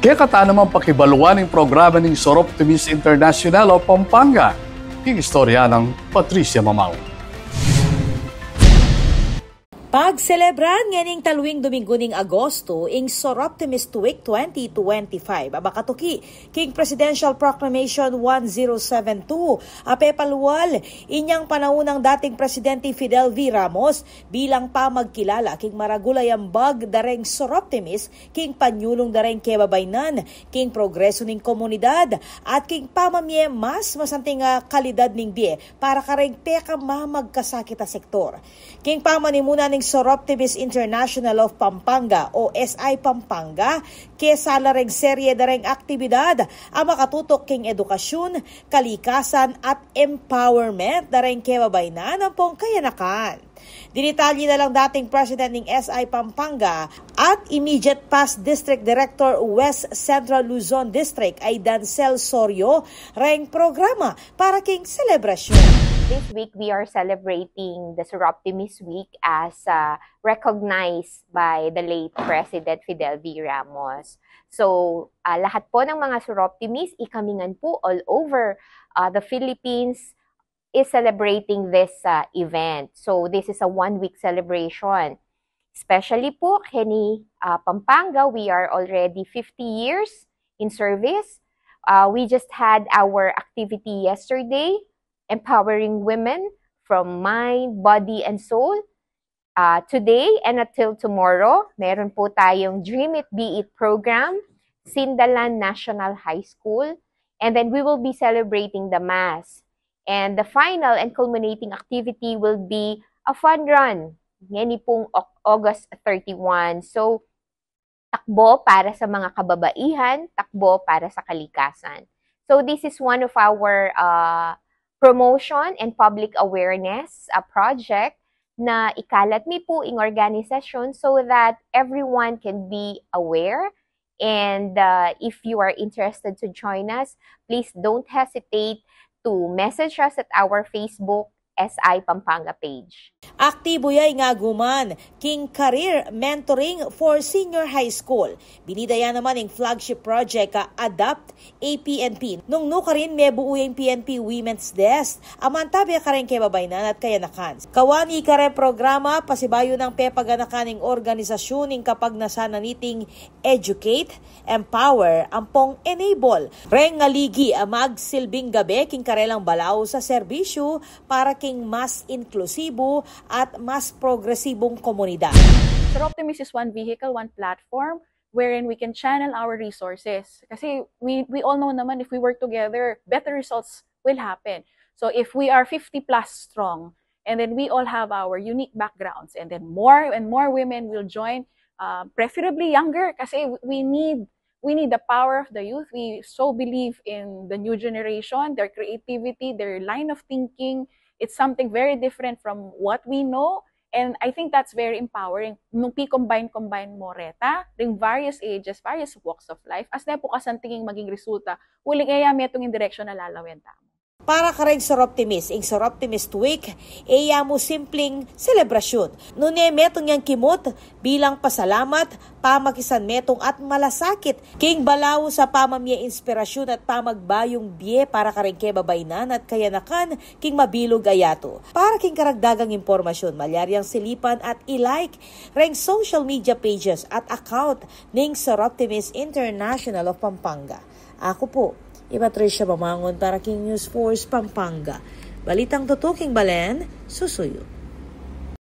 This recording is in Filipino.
Kaya kata naman pakibaluan ng programa ng Soroptimis International o Pampanga. Yung istorya ng Patricia Mamao. Pagselebran nganing taluing Domingo ning Agosto ing Soroptimist Week 2025. Abakatuki, King Presidential Proclamation 1072. Apepaluwal, inyang panaunang dating Presidente Fidel V. Ramos bilang pamagkilala king maragulayambag dareng Soroptimist, king panyulong dareng kebabaynan, king progreso ning komunidad, at king pamamye mas masanting kalidad ning bie para kareng peka mamagkasakit a sektor. King pamanimuna ning Soroptimist International of Pampanga o SI Pampanga, kesala reng serye dareng aktibidad ang makatutok king edukasyon, kalikasan at empowerment dareng kebabaynan ng pong kayanakan. Dinitalye na lang dating President ng SI Pampanga at immediate past District Director West Central Luzon District ay Dancel Sorio reng programa para king selebrasyon. This week, we are celebrating the Soroptimist Week as recognized by the late President Fidel V. Ramos. So, lahat po ng mga Soroptimist, ikamingan po all over the Philippines is celebrating this event. So, this is a one-week celebration. Especially po, kini Pampanga, we are already 50 years in service. We just had our activity yesterday, empowering women from mind, body, and soul. Today and until tomorrow, meron po tayong Dream It, Be It program, Sindalan National High School, and then we will be celebrating the Mass. And the final and culminating activity will be a fun run. Yan pong August 31. So, takbo para sa mga kababaihan, takbo para sa kalikasan. So, this is one of our promotion and public awareness project na ikalat mi po in organisasyon so that everyone can be aware. And if you are interested to join us, please don't hesitate to message us at our Facebook SI Pampanga page. Aktibo yay nga guman, king career mentoring for senior high school. Binidaya naman ang flagship project Adapt APNP. Nung nukarin may buuyang PNP Women's Desk, amantabi ka rin kebabaynan at kayanakan. Kawani ka rin programa, pasibayo ng pepaganakan ng organisasyon ng kapag nasana niting educate, empower, ampong enable. Reng nga ligi magsilbing gabi king karelang balaw sa serbisyo para king mas inklusibo at mas progresibong komunidad. Soroptimist is one vehicle, one platform wherein we can channel our resources. Kasi we all know naman if we work together, better results will happen. So if we are 50 plus strong and then we all have our unique backgrounds and then more and more women will join, preferably younger kasi we need the power of the youth. We so believe in the new generation, their creativity, their line of thinking. It's something very different from what we know, and I think that's very empowering. Nung combine mo reta, ring various ages, various walks of life, as na po kasantingin maging resulta, uling metong in direction na lalawin tamo. Para ka rin Soroptimist, ing Soroptimist Week, mo simpleng selebrasyon. Nune metong yang kimot bilang pasalamat, pamakisan metong at malasakit. King balaw sa pamamya inspirasyon at pamagbayong biye para ka rin kebabaynan at kayanakan king mabilog ayato. Para king karagdagang impormasyon, malyaryang silipan at i-like ring social media pages at account ning Soroptimist International of Pampanga. Ako po, Patricia Mamangon para King News Force Pampanga. Balitang tutuking Balen, susuyo.